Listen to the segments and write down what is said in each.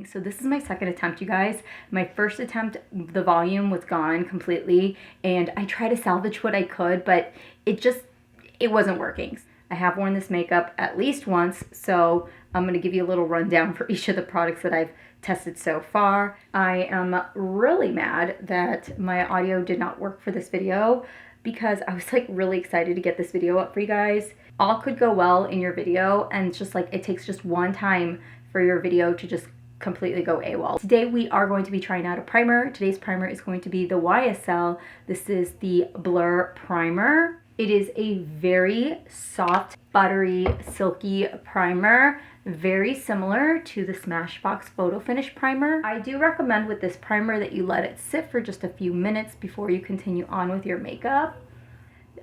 So this is my second attempt, you guys. My first attempt, the volume was gone completely, and I tried to salvage what I could, but it wasn't working. I have worn this makeup at least once, so I'm going to give you a little rundown for each of the products that I've tested so far. I am really mad that my audio did not work for this video because I was like really excited to get this video up for you guys. All could go well in your video, and it's just like it takes just one time for your video to just completely go AWOL. Today we are going to be trying out a primer. Today's primer is going to be the YSL. This is the Blur Primer. It is a very soft, buttery, silky primer, very similar to the Smashbox Photo Finish Primer. I do recommend with this primer that you let it sit for just a few minutes before you continue on with your makeup.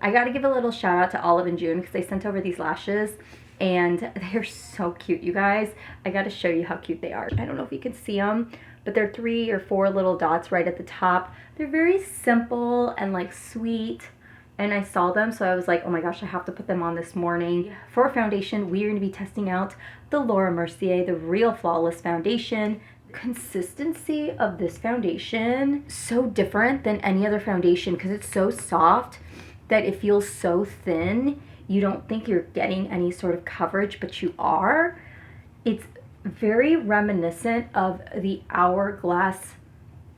I gotta give a little shout out to Olive and June because they sent over these lashes and they're so cute, you guys. I gotta show you how cute they are. I don't know if you can see them, but they're 3 or 4 little dots right at the top. They're very simple and like sweet. And I saw them, so I was like, oh my gosh, I have to put them on this morning. For foundation, we are going to be testing out the Laura Mercier, the Real Flawless Foundation. Consistency of this foundation, so different than any other foundation because it's so soft that it feels so thin. You don't think you're getting any sort of coverage, but you are. It's very reminiscent of the Hourglass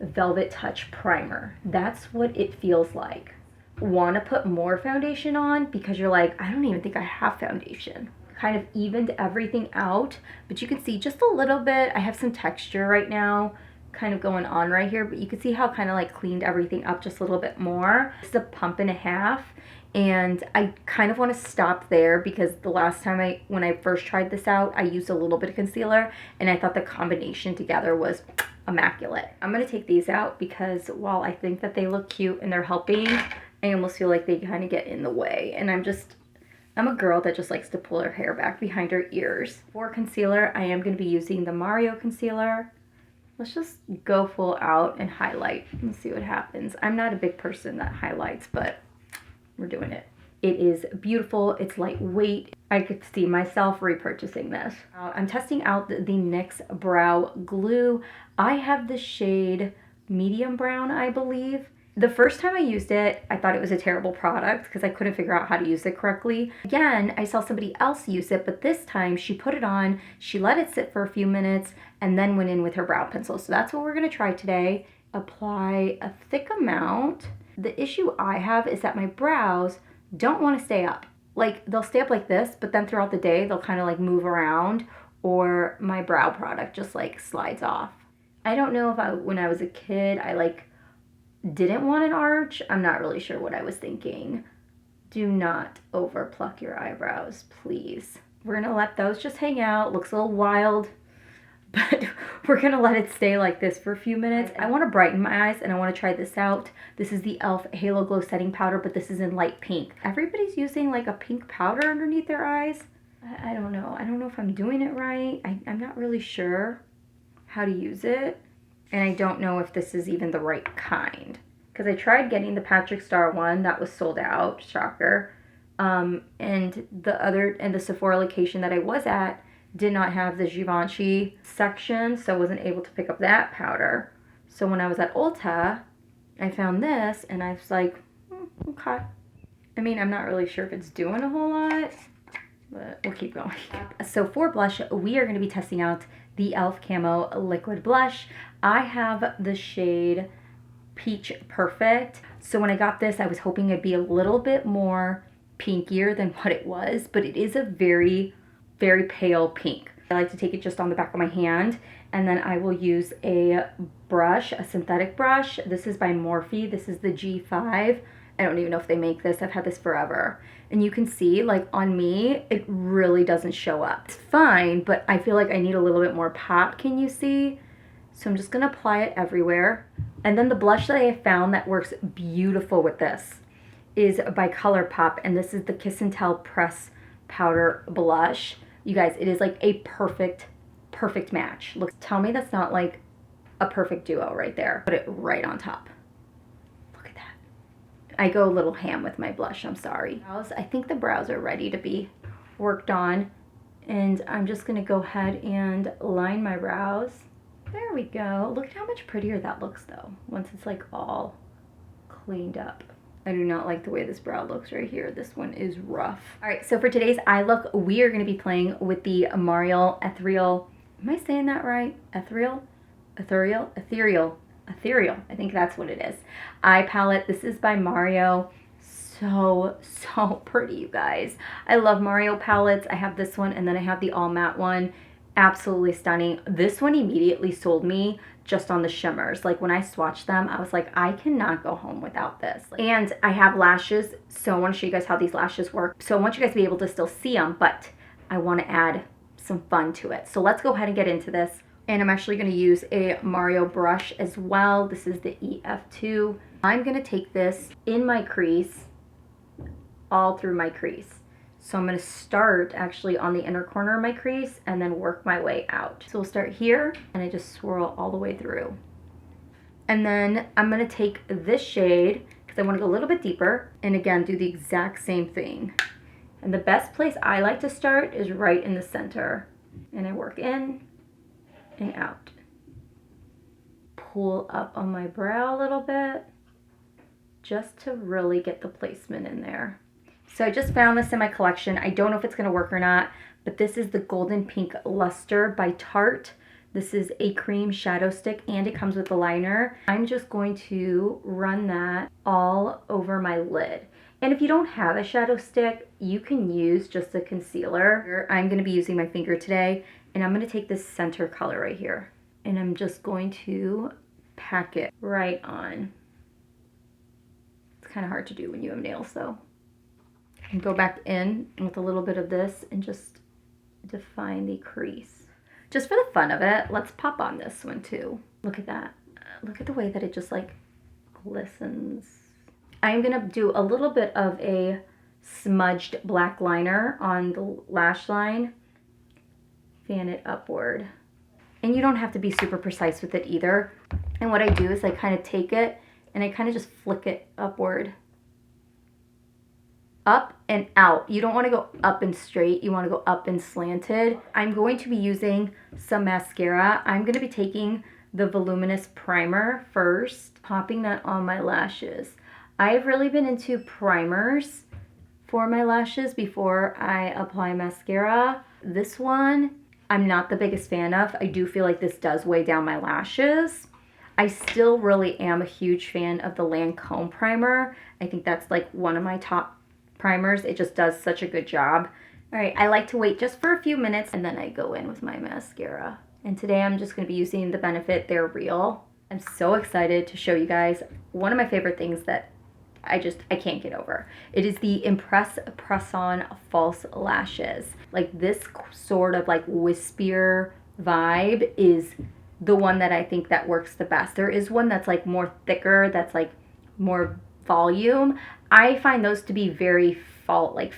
Velvet Touch Primer. That's what it feels like. Want to put more foundation on because you're like, I don't even think I have foundation. Kind of evened everything out, but you can see just a little bit. I have some texture right now kind of going on right here, but you can see how kind of like cleaned everything up just a little bit more. It's a pump and a half, and I kind of want to stop there because the last time when I first tried this out, I used a little bit of concealer and I thought the combination together was immaculate. I'm going to take these out because while I think that they look cute and they're helping, I almost feel like they kind of get in the way, and I'm a girl that just likes to pull her hair back behind her ears. For concealer, I am going to be using the Mario concealer. Let's just go full out and highlight and see what happens. I'm not a big person that highlights, but we're doing it. It is beautiful. It's lightweight. I could see myself repurchasing this. I'm testing out the NYX Brow Glue. I have the shade medium brown, I believe. The first time I used it, I thought it was a terrible product because I couldn't figure out how to use it correctly. Again, I saw somebody else use it, but this time she put it on, she let it sit for a few minutes, and then went in with her brow pencil. So that's what we're going to try today. Apply a thick amount. The issue I have is that my brows don't want to stay up. Like, they'll stay up like this, but then throughout the day, they'll kind of like move around, or my brow product just like slides off. I don't know if when I was a kid, I like didn't want an arch. I'm not really sure what I was thinking. Do not over pluck your eyebrows, please. We're gonna let those just hang out. Looks a little wild, but we're gonna let it stay like this for a few minutes. I wanna brighten my eyes and I wanna try this out. This is the e.l.f. Halo Glow Setting Powder, but this is in light pink. Everybody's using like a pink powder underneath their eyes. I don't know. I don't know if I'm doing it right. I'm not really sure how to use it. And I don't know if this is even the right kind. Because I tried getting the Patrick Star one. That was sold out. Shocker. And the Sephora location that I was at did not have the Givenchy section. So I wasn't able to pick up that powder. So when I was at Ulta, I found this. And I was like, okay. I mean, I'm not really sure if it's doing a whole lot. But we'll keep going. So for blush, we are going to be testing out the e.l.f. Camo Liquid Blush. I have the shade Peach Perfect. So when I got this, I was hoping it'd be a little bit more pinkier than what it was, but it is a very, very pale pink. I like to take it just on the back of my hand, and then I will use a brush, a synthetic brush. This is by Morphe. This is the G5. I don't even know if they make this. I've had this forever. And you can see, like, on me, it really doesn't show up. It's fine, but I feel like I need a little bit more pop, can you see? So I'm just going to apply it everywhere. And then the blush that I have found that works beautiful with this is by Colourpop, and this is the Kiss and Tell Press Powder Blush. You guys, it is like a perfect match. Look, tell me that's not like a perfect duo right there. Put it right on top. I go a little ham with my blush, I'm sorry. I think the brows are ready to be worked on. And I'm just gonna go ahead and line my brows. There we go. Look at how much prettier that looks though, once it's like all cleaned up. I do not like the way this brow looks right here. This one is rough. All right, so for today's eye look, we are gonna be playing with the L'Oreal Ethereal. Am I saying that right? Ethereal? Ethereal. I think that's what it is. Eye palette. This is by Mario. So pretty, you guys. I love Mario palettes. I have this one and then I have the all matte one. Absolutely stunning. This one immediately sold me just on the shimmers. Like when I swatched them, I was like, I cannot go home without this. And I have lashes, so I want to show you guys how these lashes work. So I want you guys to be able to still see them, but I want to add some fun to it. So let's go ahead and get into this. And I'm actually going to use a Mario brush as well. This is the e.l.f. I'm going to take this in my crease, all through my crease. So I'm going to start actually on the inner corner of my crease and then work my way out. So we'll start here and I just swirl all the way through. And then I'm going to take this shade because I want to go a little bit deeper and again do the exact same thing. And the best place I like to start is right in the center. And I work in and out. Pull up on my brow a little bit just to really get the placement in there. So I just found this in my collection. I don't know if it's going to work or not, but this is the Golden Pink Luster by Tarte. This is a cream shadow stick and it comes with a liner. I'm just going to run that all over my lid. And if you don't have a shadow stick, you can use just a concealer. I'm going to be using my finger today and I'm going to take this center color right here. And I'm just going to pack it right on. It's kind of hard to do when you have nails though. And go back in with a little bit of this and just define the crease. Just for the fun of it, let's pop on this one too. Look at that. Look at the way that it just like glistens. I'm gonna do a little bit of a smudged black liner on the lash line. Fan it upward. And you don't have to be super precise with it either. And what I do is I kind of take it and I kind of just flick it upward. Up and out. You don't want to go up and straight. You want to go up and slanted. I'm going to be using some mascara. I'm going to be taking the Voluminous Primer first, popping that on my lashes. I've really been into primers for my lashes before I apply mascara. This one, I'm not the biggest fan of. I do feel like this does weigh down my lashes. I still really am a huge fan of the Lancome primer. I think that's like one of my top primers. It just does such a good job. All right, I like to wait just for a few minutes and then I go in with my mascara. And today I'm just going to be using the Benefit They're Real. I'm so excited to show you guys one of my favorite things that I can't get over. It is the Impress Press-On False Lashes. Like this sort of like wispier vibe is the one that I think that works the best. There is one that's like more thicker, that's like more volume. I find those to be very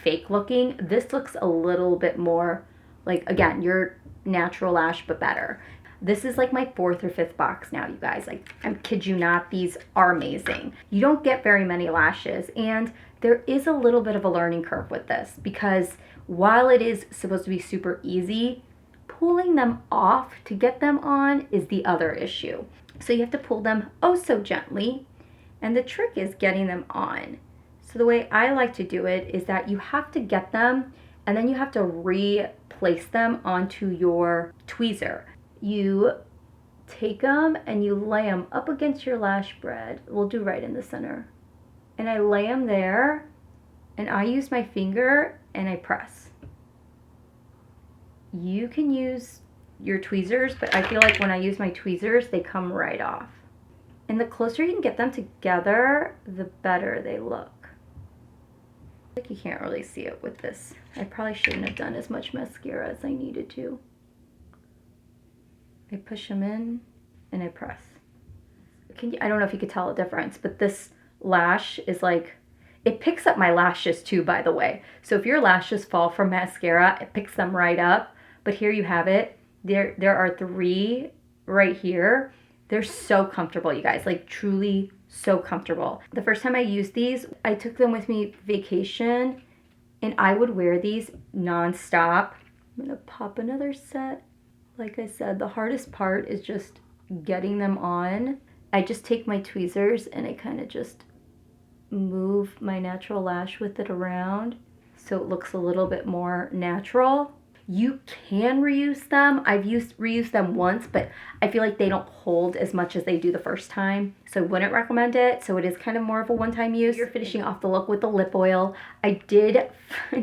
fake looking. This looks a little bit more like, again, your natural lash, but better. This is like my 4th or 5th box now, you guys. Like, I kid you not, these are amazing. You don't get very many lashes, and there is a little bit of a learning curve with this because while it is supposed to be super easy, pulling them off to get them on is the other issue. So you have to pull them oh so gently, and the trick is getting them on. So the way I like to do it is that you have to get them and then you have to replace them onto your tweezer. You take them and you lay them up against your lash spread. We'll do right in the center. And I lay them there and I use my finger and I press. You can use your tweezers, but I feel like when I use my tweezers, they come right off. And the closer you can get them together, the better they look. Like you can't really see it with this. I probably shouldn't have done as much mascara as I needed to. I push them in and I press. I don't know if you could tell a difference, but this lash is like, it picks up my lashes too, by the way. So if your lashes fall from mascara, it picks them right up. But here you have it. There are 3 right here. They're so comfortable, you guys, like truly so comfortable. The first time I used these, I took them with me vacation and I would wear these nonstop I'm gonna pop another set. Like I said, the hardest part is just getting them on. I just take my tweezers and I kind of just move my natural lash with it around so it looks a little bit more natural. You can reuse them. I've reused them once, but I feel like they don't hold as much as they do the first time. So I wouldn't recommend it. So it is kind of more of a one-time use. You're finishing off the look with the lip oil. I did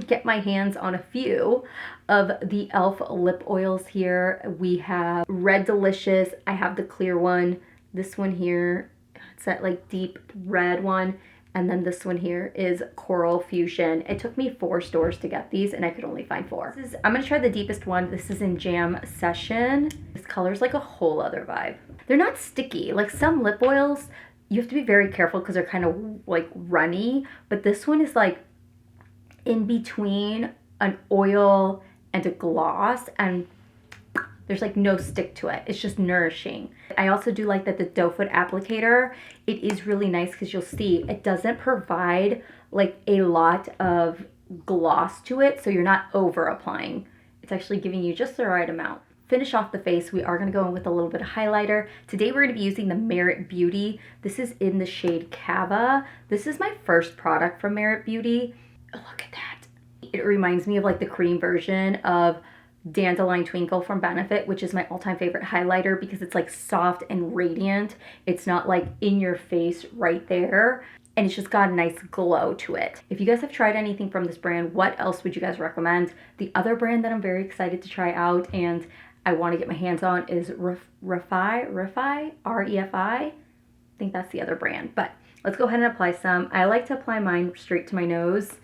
get my hands on a few of the e.l.f. lip oils here. We have Red Delicious. I have the clear one. This one here, it's that like deep red one. And then this one here is Coral Fusion. It took me 4 stores to get these and I could only find 4. I'm gonna try the deepest one. This is in Jam Session. This color's like a whole other vibe. They're not sticky. Like some lip oils, you have to be very careful because they're kind of like runny. But this one is like in between an oil and a gloss, and there's like no stick to it. It's just nourishing. I also do like that the doe foot applicator, it is really nice because you'll see it doesn't provide like a lot of gloss to it, so you're not over applying. It's actually giving you just the right amount. Finish off the face, we are going to go in with a little bit of highlighter. Today we're going to be using the Merit Beauty. This is in the shade Cava. This is my first product from Merit Beauty. Oh, look at that. It reminds me of like the cream version of Dandelion Twinkle from Benefit, which is my all-time favorite highlighter because it's like soft and radiant. It's not like in your face right there, and it's just got a nice glow to it. If you guys have tried anything from this brand, what else would you guys recommend? The other brand that I'm very excited to try out and I want to get my hands on is Refi, R-E-F-I. I think that's the other brand, but let's go ahead and apply some. I like to apply mine straight to my nose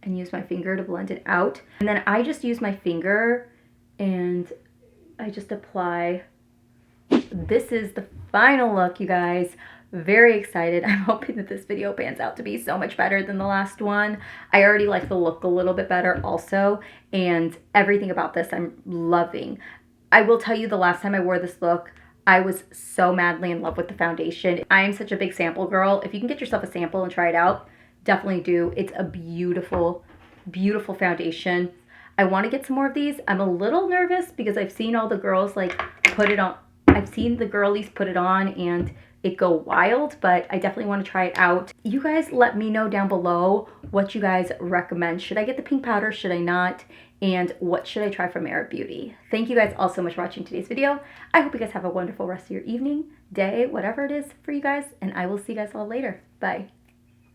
and use my finger to blend it out. And then I just use my finger and I just apply. This is the final look, you guys. Very excited. I'm hoping that this video pans out to be so much better than the last one. I already like the look a little bit better also, and everything about this I'm loving. I will tell you, the last time I wore this look, I was so madly in love with the foundation. I am such a big sample girl. If you can get yourself a sample and try it out, definitely do. It's a beautiful, beautiful foundation. I want to get some more of these. I'm a little nervous because I've seen all the girls like put it on. I've seen the girlies put it on and it go wild, but I definitely want to try it out. You guys let me know down below what you guys recommend. Should I get the pink powder? Should I not? And what should I try from Merit Beauty? Thank you guys all so much for watching today's video. I hope you guys have a wonderful rest of your evening, day, whatever it is for you guys, and I will see you guys all later. Bye.